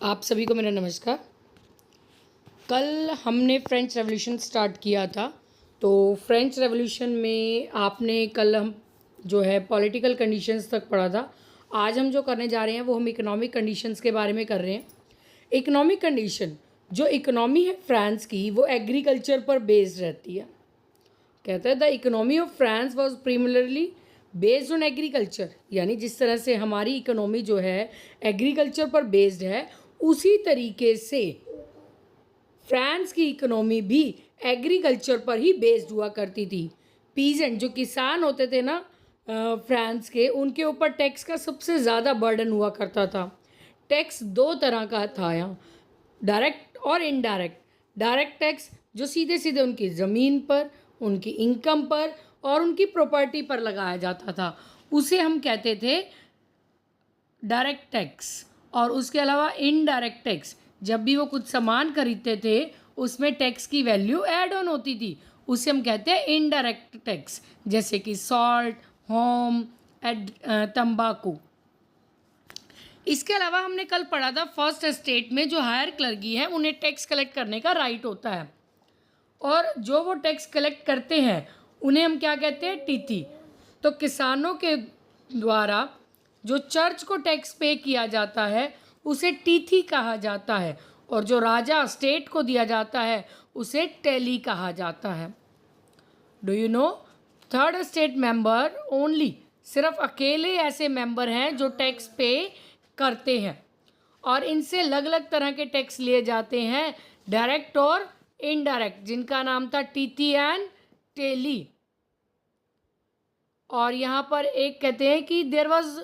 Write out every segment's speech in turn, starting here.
आप सभी को मेरा नमस्कार। कल हमने फ्रेंच रेवोल्यूशन स्टार्ट किया था। तो फ्रेंच रेवोल्यूशन में आपने कल हम जो है पॉलिटिकल कंडीशंस तक पढ़ा था। आज हम जो करने जा रहे हैं वो हम इकोनॉमिक कंडीशंस के बारे में कर रहे हैं। इकोनॉमिक कंडीशन, जो इकोनॉमी है फ्रांस की, वो एग्रीकल्चर पर बेस्ड रहती है। कहता है the economy of France was primarily based on agriculture, यानी जिस तरह से हमारी इकोनॉमी जो है एग्रीकल्चर पर बेस्ड है, उसी तरीके से फ्रांस की इकोनॉमी भी एग्रीकल्चर पर ही बेस्ड हुआ करती थी। पीजेंट, जो किसान होते थे ना फ्रांस के, उनके ऊपर टैक्स का सबसे ज़्यादा बर्डन हुआ करता था। टैक्स दो तरह का था यहाँ, डायरेक्ट और इनडायरेक्ट। डायरेक्ट टैक्स जो सीधे सीधे उनकी ज़मीन पर, उनकी इनकम पर और उनकी प्रॉपर्टी पर लगाया जाता था, उसे हम कहते थे डायरेक्ट टैक्स। और उसके अलावा इनडायरेक्ट टैक्स, जब भी वो कुछ सामान खरीदते थे उसमें टैक्स की वैल्यू ऐड ऑन होती थी, उसे हम कहते हैं इनडायरेक्ट टैक्स, जैसे कि सॉल्ट, होम, तंबाकू। इसके अलावा हमने कल पढ़ा था फर्स्ट एस्टेट में जो हायर क्लर्की है उन्हें टैक्स कलेक्ट करने का राइट होता है, और जो वो टैक्स कलेक्ट करते हैं उन्हें हम क्या कहते हैं, टीथी। तो किसानों के द्वारा जो चर्च को टैक्स पे किया जाता है उसे टीथी कहा जाता है, और जो राजा स्टेट को दिया जाता है उसे टेली कहा जाता है। Do you know, third state member only, सिर्फ अकेले ऐसे मेंबर हैं जो टैक्स पे करते हैं, और इनसे अलग अलग तरह के टैक्स लिए जाते हैं, डायरेक्ट और इनडायरेक्ट, जिनका नाम था टीथी एंड टेली। और यहाँ पर एक कहते हैं कि there was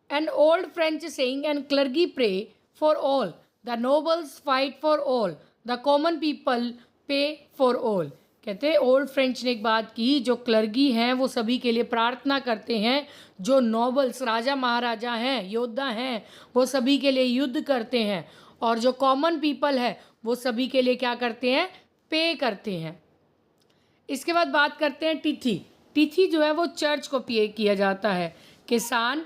an old French saying, and clergy pray for all, the nobles fight for all, the common people pay for all। कहते हैं ओल्ड फ्रेंच ने एक बात की, जो क्लर्गी हैं वो सभी के लिए प्रार्थना करते हैं, जो नोबल्स राजा महाराजा हैं, योद्धा हैं, वो सभी के लिए युद्ध करते हैं, और जो कॉमन पीपल है वो सभी के लिए क्या करते हैं, पे करते हैं। इसके बाद बात करते हैं टीथी। टीथी जो है वो चर्च को पे किया जाता है। किसान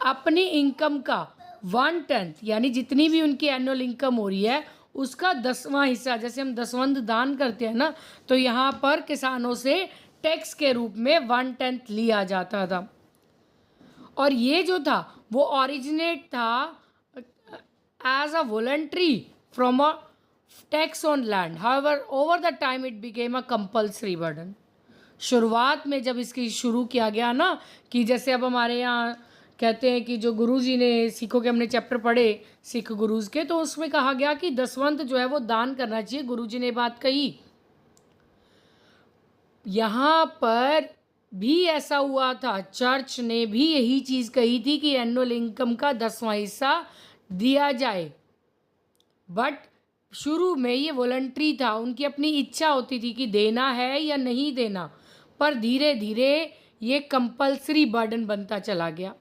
अपनी इनकम का 1/10, यानी जितनी भी उनकी एनुअल इनकम हो रही है उसका 10वां हिस्सा, जैसे हम दसवंध दान करते हैं ना, तो यहाँ पर किसानों से टैक्स के रूप में 1/10 लिया जाता था। और ये जो था वो ओरिजिनेट था as a voluntary from a tax on land, however over the time it became a compulsory burden. शुरुआत में जब इसकी शुरू किया गया ना, कि जैसे अब हमारे यहाँ कहते हैं कि जो गुरुजी ने, सिखों के हमने चैप्टर पढ़े सिख गुरुज के, तो उसमें कहा गया कि दसवंत जो है वो दान करना चाहिए, गुरुजी ने बात कही। यहाँ पर भी ऐसा हुआ था, चर्च ने भी यही चीज़ कही थी कि एनुअल इनकम का 10वां हिस्सा दिया जाए, बट शुरू में ये वॉलंटरी था, उनकी अपनी इच्छा होती थी कि देना है या नहीं देना, पर धीरे धीरे ये कंपल्सरी बर्डन बनता चला गया।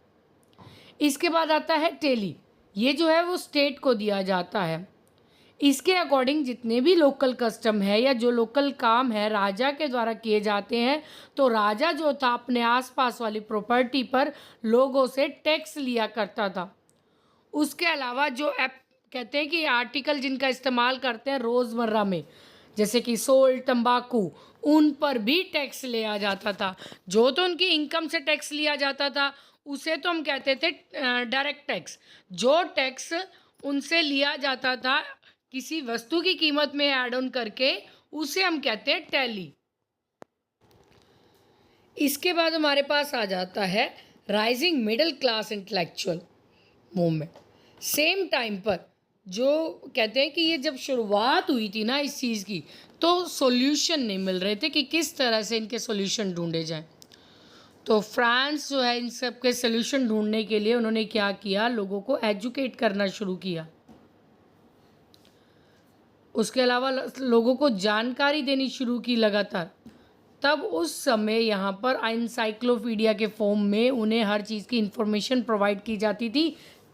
इसके बाद आता है टेली, ये जो है वो स्टेट को दिया जाता है। इसके अकॉर्डिंग जितने भी लोकल कस्टम है या जो लोकल काम है राजा के द्वारा किए जाते हैं, तो राजा जो था अपने आसपास वाली प्रॉपर्टी पर लोगों से टैक्स लिया करता था। उसके अलावा जो कहते हैं कि आर्टिकल जिनका इस्तेमाल करते हैं रोज़मर्रा में, जैसे कि सोल्ट, तंबाकू, उन पर भी टैक्स लिया जाता था। जो तो उनकी इनकम से टैक्स लिया जाता था उसे तो हम कहते थे डायरेक्ट टैक्स। जो टैक्स उनसे लिया जाता था किसी वस्तु की कीमत में ऐड ऑन करके, उसे हम कहते हैं टैली। इसके बाद हमारे पास आ जाता है rising middle class intellectual movement. Same time पर जो कहते हैं कि ये जब शुरुआत हुई थी ना इस चीज़ की, तो सॉल्यूशन नहीं मिल रहे थे कि किस तरह से इनके सॉल्यूशन ढूंढे जाएं। तो फ्रांस जो है इन सब के सॉल्यूशन ढूंढने के लिए उन्होंने क्या किया, लोगों को एजुकेट करना शुरू किया। उसके अलावा लोगों को जानकारी देनी शुरू की लगातार। तब उस समय यहाँ पर एनसाइक्लोपीडिया के फॉर्म में उन्हें हर चीज़ की इंफॉर्मेशन प्रोवाइड की जाती थी,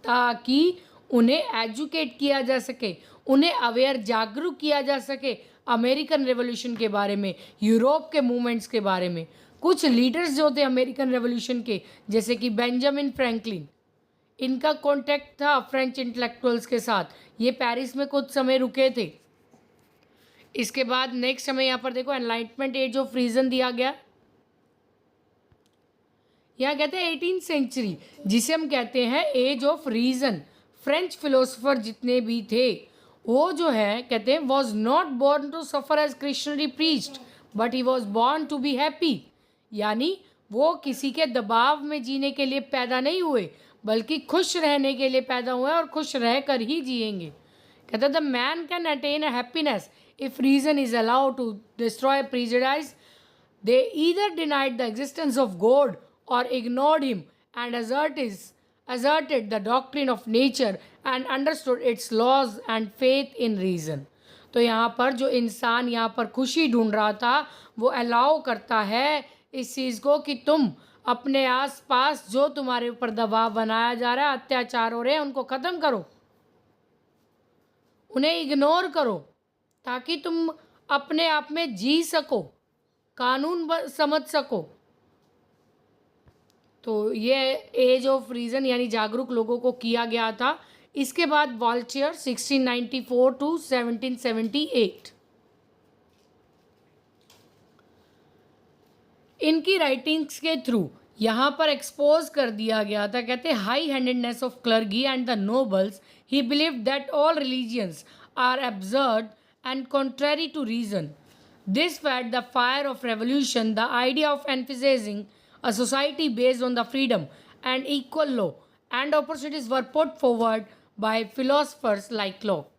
ताकि उन्हें एजुकेट किया जा सके, उन्हें अवेयर, जागरूक किया जा सके अमेरिकन रेवोल्यूशन के बारे में, यूरोप के मूवमेंट्स के बारे में। कुछ लीडर्स जो थे अमेरिकन रेवोल्यूशन के, जैसे कि बेंजामिन फ्रैंकलिन, इनका कॉन्टैक्ट था फ्रेंच इंटेलेक्चुअल्स के साथ, ये पेरिस में कुछ समय रुके थे। इसके बाद नेक्स्ट हमें यहाँ पर देखो एनलाइटमेंट एज ऑफ रीजन दिया गया। यहाँ कहते हैं 18th सेंचुरी, जिसे हम कहते हैं age of reason. French philosopher जितने भी थे वो जो है कहते हैं was not born to suffer as Christianity preached but he was born to be happy. यानी वो किसी के दबाव में जीने के लिए पैदा नहीं हुए, बल्कि खुश रहने के लिए पैदा हुए और खुश रह कर ही जिएंगे। कहते the man can attain a happiness if reason is allowed to destroy prejudice. They either denied the existence of God or ignored him and asserted the doctrine of nature and understood its laws and faith in reason। तो यहाँ पर जो इंसान यहाँ पर खुशी ढूंढ रहा था वो अलाउ करता है इस चीज़ को कि तुम अपने आसपास जो तुम्हारे ऊपर दबाव बनाया जा रहा है, अत्याचार हो रहे हैं, उनको ख़त्म करो, उन्हें इग्नोर करो, ताकि तुम अपने आप में जी सको, कानून समझ सको। तो ये एज ऑफ रीज़न यानी जागरूक लोगों को किया गया था। इसके बाद वॉल्टेयर 1694 टू 1778, इनकी राइटिंग्स के थ्रू यहाँ पर एक्सपोज कर दिया गया था। कहते हैं high handedness of clergy and the nobles, he believe that all religions are absurd and contrary to reason. This fed the fire of revolution, the idea of emphasising a society based on the freedom and equal law and opportunities were put forward by philosophers like Locke।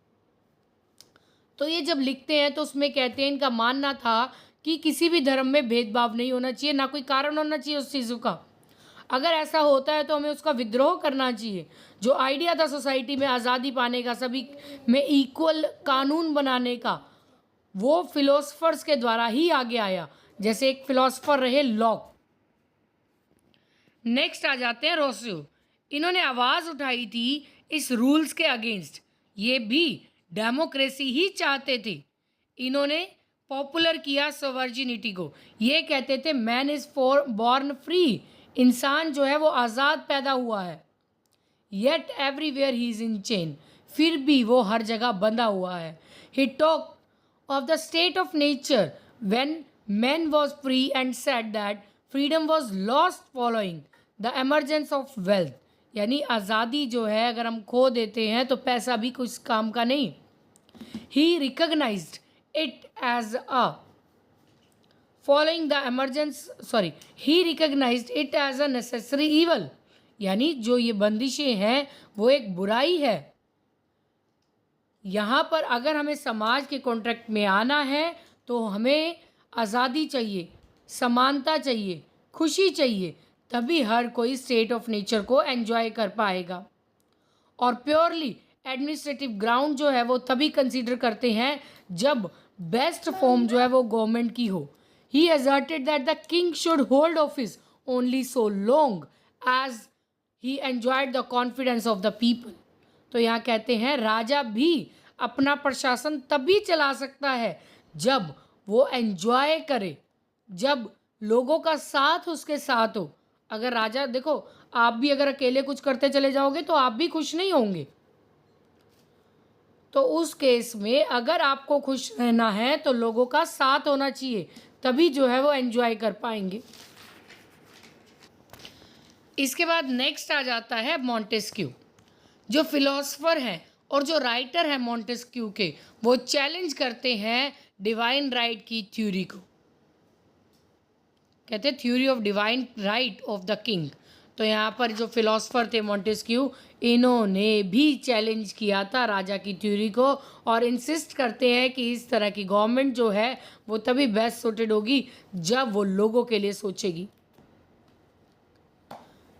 तो ये जब लिखते हैं तो उसमें कहते हैं इनका मानना था कि किसी भी धर्म में भेदभाव नहीं होना चाहिए, ना कोई कारण होना चाहिए उस चीज़ों का। अगर ऐसा होता है तो हमें उसका विद्रोह करना चाहिए। जो आइडिया था सोसाइटी में आज़ादी पाने का, सभी में इक्वल कानून बनाने का, वो फिलोसफर्स के द्वारा ही आगे आया। जैसे एक फिलोसफर रहे लॉक। नेक्स्ट आ जाते हैं रोसो। इन्होंने आवाज़ उठाई थी इस रूल्स के अगेंस्ट। ये भी डेमोक्रेसी ही चाहते थे। इन्होंने पॉपुलर किया सवर्जिनिटी को। ये कहते थे मैन इज़ बॉर्न फ्री, इंसान जो है वो आज़ाद पैदा हुआ है। Yet everywhere he is in chain, फिर भी वो हर जगह बंधा हुआ है। ही talk of the state of nature when man was free and said that freedom was lost following the emergence of wealth. यानी आज़ादी जो है अगर हम खो देते हैं तो पैसा भी कुछ काम का नहीं। He recognised it as a following the he recognised it as a necessary evil. यानी जो ये बंदिशें हैं वो एक बुराई है। यहाँ पर अगर हमें समाज के कॉन्ट्रैक्ट में आना है तो हमें आज़ादी चाहिए, समानता चाहिए, खुशी चाहिए, तभी हर कोई स्टेट ऑफ नेचर को एंजॉय कर पाएगा। और प्योरली एडमिनिस्ट्रेटिव ग्राउंड जो है वो तभी कंसीडर करते हैं जब बेस्ट फॉर्म जो है वो गवर्नमेंट की हो। He asserted that the king should hold office only so long as he enjoyed the confidence of the people. तो यहाँ कहते हैं राजा भी अपना प्रशासन तभी चला सकता है जब वो एंजॉय करे, जब लोगों का साथ उसके साथ हो। अगर राजा, देखो आप भी अगर अकेले कुछ करते चले जाओगे तो आप भी खुश नहीं होंगे। तो उस केस में अगर आपको खुश रहना है तो लोगों का साथ होना चाहिए, तभी जो है वो एंजॉय कर पाएंगे। इसके बाद नेक्स्ट आ जाता है मॉन्टेस्क्यू। जो फिलोसफर हैं और जो राइटर हैं मॉन्टेस्क्यू के, वो चैलेंज करते हैं डिवाइन राइट की थ्योरी को। कहते हैं theory of divine right of the king. तो यहाँ पर जो फिलोसफर थे मॉन्टेस्क्यू, इन्होंने भी चैलेंज किया था राजा की थ्योरी को और इंसिस्ट करते हैं कि इस तरह की गवर्नमेंट जो है वो तभी बेस्ट सूटेड होगी जब वो लोगों के लिए सोचेगी।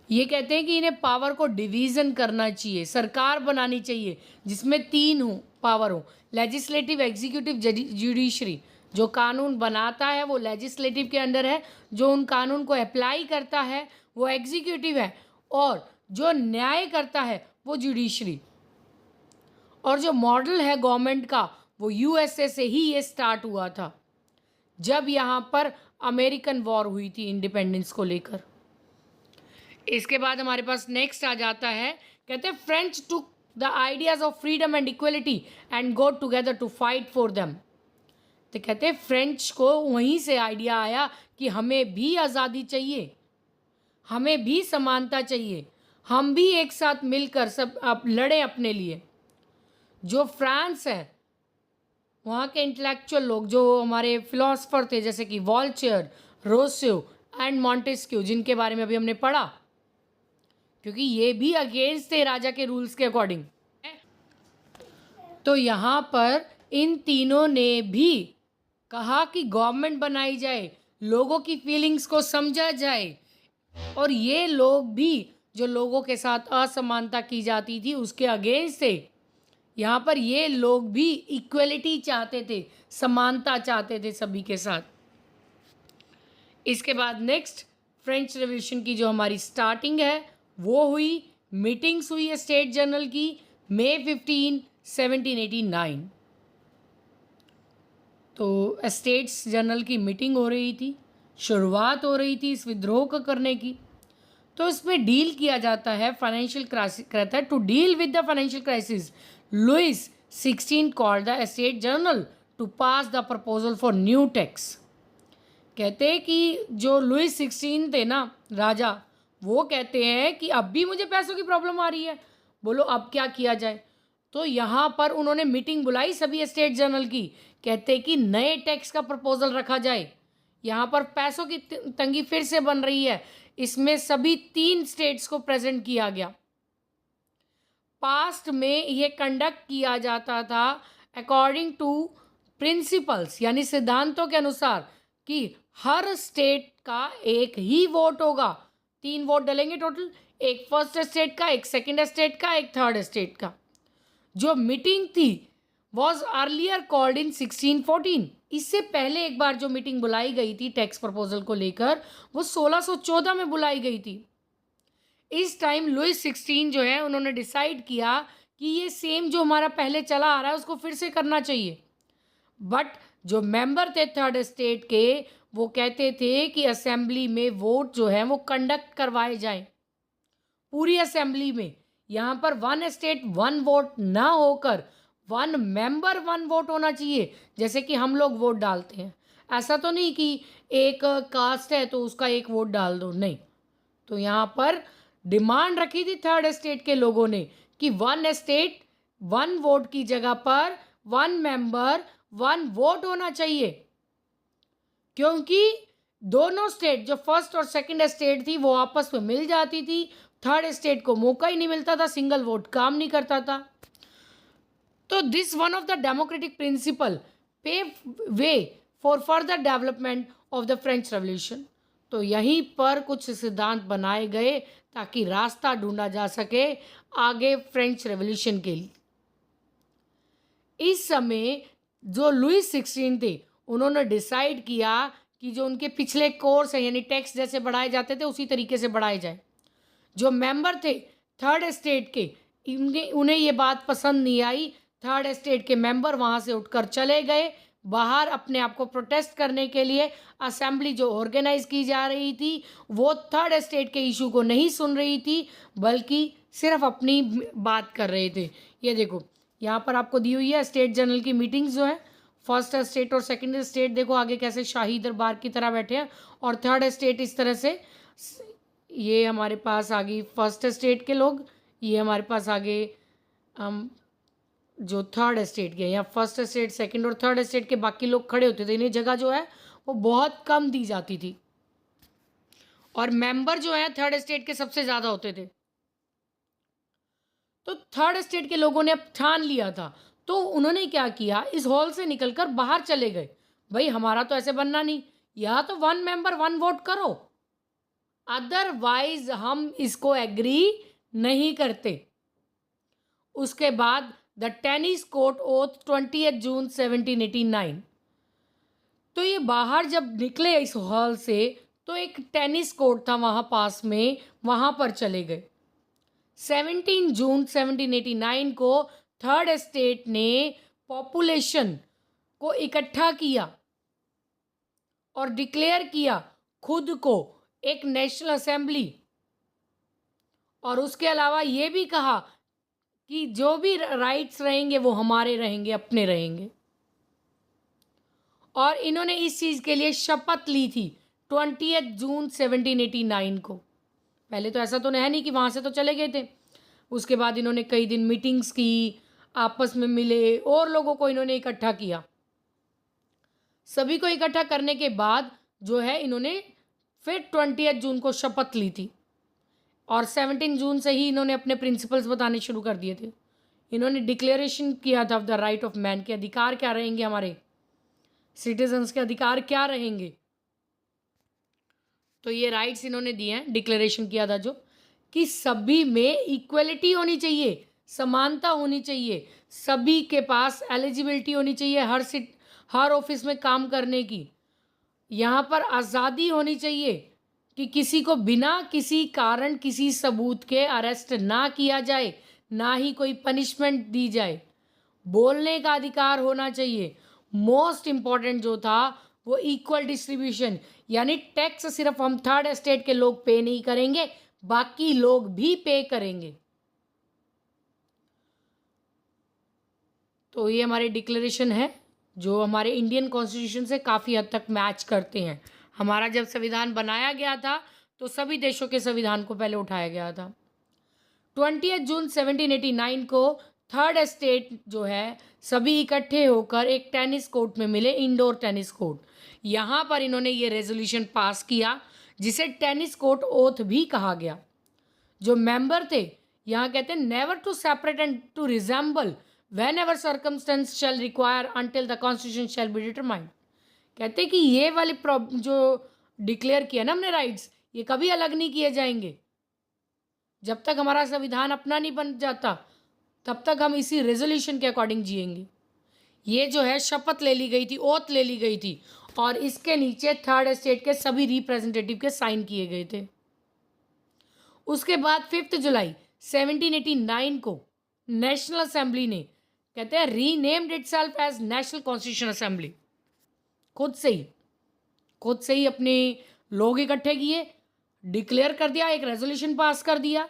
ये कहते हैं कि इन्हें पावर को डिवीज़न करना चाहिए, सरकार बनानी चाहिए जिसमें 3 पावर हो, लेजिस्लेटिव, एग्जीक्यूटिव, जुडिशरी। जो कानून बनाता है वो लेजिस्लेटिव के अंडर है, जो उन कानून को अप्लाई करता है वो एग्जीक्यूटिव है, और जो न्याय करता है वो जुडिशरी। और जो मॉडल है गवर्नमेंट का वो यूएसए से ही ये स्टार्ट हुआ था, जब यहाँ पर अमेरिकन वॉर हुई थी इंडिपेंडेंस को लेकर। इसके बाद हमारे पास नेक्स्ट आ जाता है, कहते हैं French took the ideas of freedom and equality and go together to fight for them. तो कहते हैं फ्रेंच को वहीं से आइडिया आया कि हमें भी आज़ादी चाहिए, हमें भी समानता चाहिए, हम भी एक साथ मिलकर सब लड़ें अपने लिए। जो फ्रांस है, वहाँ के इंटेलेक्चुअल लोग, जो हमारे फिलोसफर थे जैसे कि वॉल्चर, रोस्यो एंड मॉन्टेस्क्यू, जिनके बारे में अभी हमने पढ़ा, क्योंकि ये भी अगेंस्ट थे राजा के रूल्स के अकॉर्डिंग। तो यहाँ पर इन तीनों ने भी कहा कि गवर्नमेंट बनाई जाए, लोगों की फीलिंग्स को समझा जाए, और ये लोग भी जो लोगों के साथ असमानता की जाती थी उसके अगेंस्ट थे। यहाँ पर ये लोग भी इक्वलिटी चाहते थे, समानता चाहते थे सभी के साथ। इसके बाद नेक्स्ट फ्रेंच रेवोल्यूशन की जो हमारी स्टार्टिंग है वो हुई, मीटिंग्स हुई है स्टेट जनरल की मई 15, 1789। तो स्टेट्स जनरल की मीटिंग हो रही थी, शुरुआत हो रही थी इस विद्रोह को करने की। तो इसमें डील किया जाता है फाइनेंशियल क्राइसिस, कहता है to deal with the financial crisis Louis 16 called the state general to pass the proposal for new tax. कहते हैं कि जो लुइस 16 थे ना राजा, वो कहते हैं कि अब भी मुझे पैसों की प्रॉब्लम आ रही है, बोलो अब क्या किया जाए। तो यहाँ पर उन्होंने मीटिंग बुलाई सभी स्टेट जनरल की, कहते कि नए टैक्स का प्रपोजल रखा जाए। यहाँ पर पैसों की तंगी फिर से बन रही है। इसमें सभी 3 स्टेट्स को प्रेजेंट किया गया। पास्ट में ये कंडक्ट किया जाता था अकॉर्डिंग टू प्रिंसिपल्स, यानी सिद्धांतों के अनुसार, कि हर स्टेट का एक ही वोट होगा। 3 वोट डलेंगे टोटल, एक फर्स्ट स्टेट का, एक सेकंड स्टेट का, एक थर्ड स्टेट का। जो मीटिंग थी वॉज अर्लियर कॉल्ड इन 1614। इससे पहले एक बार जो मीटिंग बुलाई गई थी टैक्स प्रपोजल को लेकर, वो 1614 में बुलाई गई थी। इस टाइम लुइस 16 जो है उन्होंने डिसाइड किया कि ये सेम जो हमारा पहले चला आ रहा है उसको फिर से करना चाहिए। बट जो मेंबर थे थर्ड स्टेट के, वो कहते थे कि असेंबली में वोट जो है वो कंडक्ट करवाए जाएं, पूरी असेंबली में। यहाँ पर 1 स्टेट 1 वोट ना होकर 1 मेंबर 1 वोट होना चाहिए, जैसे कि हम लोग वोट डालते हैं। ऐसा तो नहीं कि एक कास्ट है तो उसका एक वोट डाल दो, नहीं। तो यहाँ पर डिमांड रखी थी थर्ड स्टेट के लोगों ने कि 1 स्टेट 1 वोट की जगह पर 1 मेंबर 1 वोट होना चाहिए, क्योंकि दोनों स्टेट, जो फर्स्ट और सेकंड स्टेट थी, वो आपस में मिल जाती थी। थर्ड स्टेट को मौका ही नहीं मिलता था, सिंगल वोट काम नहीं करता था। तो this one of the democratic principle pave way for further development of the French revolution. तो यहीं पर कुछ सिद्धांत बनाए गए ताकि रास्ता ढूंढा जा सके आगे फ्रेंच रेवोल्यूशन के लिए। इस समय जो लुइस 16 थे, उन्होंने डिसाइड किया कि जो उनके पिछले कोर्स हैं, यानी टैक्स जैसे बढ़ाए जाते थे उसी तरीके से बढ़ाए जाए। जो मेंबर थे थर्ड स्टेट के, उन्हें ये बात पसंद नहीं आई। थर्ड स्टेट के मेंबर वहाँ से उठकर चले गए बाहर अपने आप को प्रोटेस्ट करने के लिए। असेंबली जो ऑर्गेनाइज की जा रही थी वो थर्ड स्टेट के इशू को नहीं सुन रही थी, बल्कि सिर्फ अपनी बात कर रहे थे। ये देखो यहाँ पर आपको दी हुई है स्टेट जनरल की मीटिंग्स जो है। फर्स्ट स्टेट और सेकंड स्टेट देखो आगे कैसे शाही दरबार की तरह बैठे हैं, और थर्ड स्टेट इस तरह से। ये हमारे पास आ गई फर्स्ट स्टेट के लोग, ये हमारे पास आगे हम जो थर्ड स्टेट के, या फर्स्ट स्टेट सेकंड और थर्ड स्टेट के बाकी लोग खड़े होते थे। इन्हें जगह जो है वो बहुत कम दी जाती थी, और मेंबर जो है थर्ड स्टेट के सबसे ज़्यादा होते थे। तो थर्ड स्टेट के लोगों ने अब ठान लिया था, तो उन्होंने क्या किया, इस हॉल से निकलकर बाहर चले गए। भाई हमारा तो ऐसे बनना नहीं, या तो 1 मेंबर 1 वोट करो, अदरवाइज हम इसको एग्री नहीं करते। उसके बाद द टेनिस कोर्ट ओथ 20 जून 1789। तो ये बाहर जब निकले इस हॉल से, तो एक टेनिस कोर्ट था वहाँ पास में, वहाँ पर चले गए। 17 जून 1789 को थर्ड स्टेट ने पॉपुलेशन को इकट्ठा किया और डिक्लेयर किया खुद को एक नेशनल असेंबली। और उसके अलावा ये भी कहा कि जो भी राइट्स रहेंगे वो हमारे रहेंगे, अपने रहेंगे। और इन्होंने इस चीज़ के लिए शपथ ली थी 20 जून 1789 को। पहले तो ऐसा तो है नहीं कि वहाँ से तो चले गए थे। उसके बाद इन्होंने कई दिन मीटिंग्स की, आपस में मिले और लोगों को इन्होंने इकट्ठा किया। सभी को इकट्ठा करने के बाद जो है इन्होंने फिर 20 जून को शपथ ली थी और 17 जून से ही इन्होंने अपने प्रिंसिपल्स बताने शुरू कर दिए थे। इन्होंने डिक्लेरेशन किया था of the right of man के अधिकार क्या रहेंगे, हमारे सिटीजन्स के अधिकार क्या रहेंगे। तो ये राइट्स इन्होंने दिए हैं, डिक्लेरेशन किया था जो कि सभी में इक्वलिटी होनी चाहिए, समानता होनी चाहिए, सभी के पास एलिजिबिलिटी होनी चाहिए हर ऑफिस में काम करने की। यहाँ पर आज़ादी होनी चाहिए कि किसी को बिना किसी कारण किसी सबूत के अरेस्ट ना किया जाए, ना ही कोई पनिशमेंट दी जाए। बोलने का अधिकार होना चाहिए। मोस्ट इम्पॉर्टेंट जो था वो इक्वल डिस्ट्रीब्यूशन, यानी टैक्स सिर्फ हम थर्ड एस्टेट के लोग पे नहीं करेंगे, बाकी लोग भी पे करेंगे। तो ये हमारे डिक्लेरेशन है जो हमारे इंडियन कॉन्स्टिट्यूशन से काफ़ी हद तक मैच करते हैं। हमारा जब संविधान बनाया गया था तो सभी देशों के संविधान को पहले उठाया गया था। 20 जून 1789 को थर्ड एस्टेट जो है सभी इकट्ठे होकर एक टेनिस कोर्ट में मिले, इंडोर टेनिस कोर्ट। यहाँ पर इन्होंने ये रेजोल्यूशन पास किया जिसे टेनिस कोर्ट ओथ भी कहा गया। जो मेंबर थे यहाँ कहते हैं never to separate and to reassemble whenever circumstance shall require until the constitution shall be determined. कहते कि ये वाले जो डिक्लेयर किया ना हमने राइट्स, ये कभी अलग नहीं किए जाएंगे। जब तक हमारा संविधान अपना नहीं बन जाता तब तक हम इसी रेजोल्यूशन के अकॉर्डिंग जिएंगे। ये जो है शपथ ले ली गई थी, ओथ ले ली गई थी और इसके नीचे थर्ड एस्टेट के सभी रिप्रेजेंटेटिव के साइन किए गए थे। उसके बाद 5 जुलाई 1789 को नेशनल असेंबली ने कहते हैं renamed itself as national constitution assembly. खुद से ही अपने लोग इकट्ठे किए, डिक्लेयर कर दिया, एक रेजोल्यूशन पास कर दिया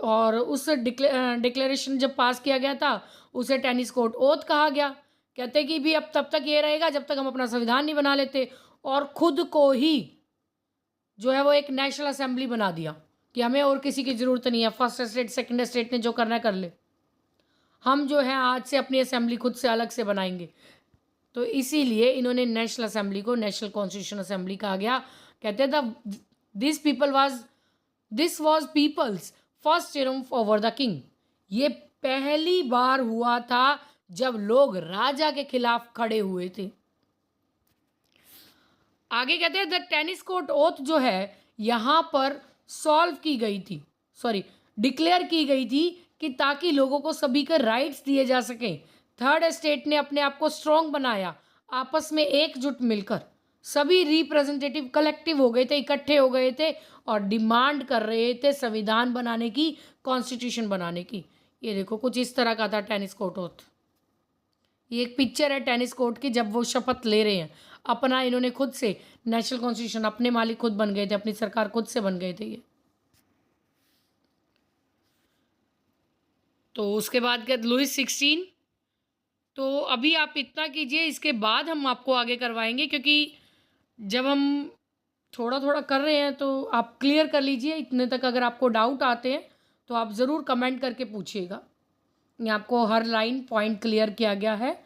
और उस डिक्लेरेशन जब पास किया गया था उसे टेनिस कोर्ट ओथ कहा गया। कहते कि भी अब तब तक ये रहेगा जब तक हम अपना संविधान नहीं बना लेते, और खुद को ही जो है वो एक नेशनल असेंबली बना दिया कि हमें और किसी की ज़रूरत नहीं है, फर्स्ट स्टेट सेकंड स्टेट ने जो करना है कर ले, हम जो है आज से अपनी असेंबली खुद से अलग से बनाएंगे। तो इसीलिए इन्होंने नेशनल असेंबली को नेशनल कॉन्स्टिट्यूशन असेंबली कहा गया। कहते थे this was people's first triumph over the king. ये पहली बार हुआ था जब लोग राजा के खिलाफ खड़े हुए थे। आगे कहते हैं द टेनिस कोर्ट ओथ जो है यहाँ पर डिक्लेयर की गई थी कि ताकि लोगों को सभी के राइट्स दिए जा सकें। थर्ड एस्टेट ने अपने आप को स्ट्रॉन्ग बनाया, आपस में एकजुट मिलकर सभी रिप्रेजेंटेटिव कलेक्टिव हो गए थे, इकट्ठे हो गए थे और डिमांड कर रहे थे संविधान बनाने की, कॉन्स्टिट्यूशन बनाने की। ये देखो कुछ इस तरह का था टेनिस कोर्ट ओथ। ये एक पिक्चर है टेनिस कोर्ट की जब वो शपथ ले रहे हैं अपना, इन्होंने खुद से नेशनल कॉन्स्टिट्यूशन, अपने मालिक खुद बन गए थे, अपनी सरकार खुद से बन गए थे ये। तो उसके बाद क्या लुईस 16। तो अभी आप इतना कीजिए, इसके बाद हम आपको आगे करवाएंगे, क्योंकि जब हम थोड़ा थोड़ा कर रहे हैं तो आप क्लियर कर लीजिए इतने तक। अगर आपको डाउट आते हैं तो आप ज़रूर कमेंट करके पूछिएगा। ये आपको हर लाइन पॉइंट क्लियर किया गया है।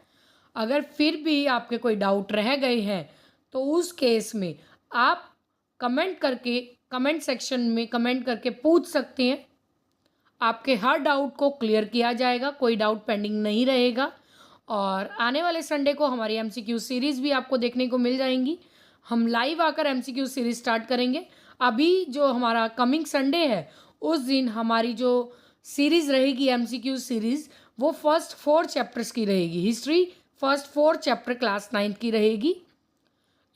अगर फिर भी आपके कोई डाउट रह गए हैं तो उस केस में आप कमेंट सेक्शन में कमेंट करके पूछ सकते हैं। आपके हर डाउट को क्लियर किया जाएगा, कोई डाउट पेंडिंग नहीं रहेगा। और आने वाले संडे को हमारी MCQ सीरीज़ भी आपको देखने को मिल जाएंगी। हम लाइव आकर MCQ सीरीज़ स्टार्ट करेंगे। अभी जो हमारा कमिंग संडे है उस दिन हमारी जो सीरीज़ रहेगी MCQ सीरीज़ वो फर्स्ट 4 चैप्टर्स की रहेगी। History first 4 chapter class 9th की रहेगी।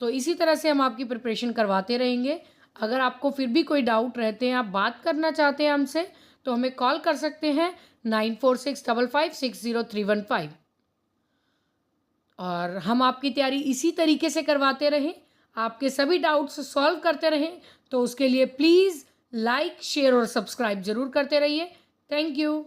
तो इसी तरह से हम आपकी प्रिपरेशन करवाते रहेंगे। अगर आपको फिर भी कोई डाउट रहते हैं, आप बात करना चाहते हैं हमसे, तो हमें कॉल कर सकते हैं 9465560315। और हम आपकी तैयारी इसी तरीके से करवाते रहें, आपके सभी डाउट्स सॉल्व करते रहें। तो उसके लिए प्लीज़ लाइक शेयर और सब्सक्राइब ज़रूर करते रहिए। Thank you.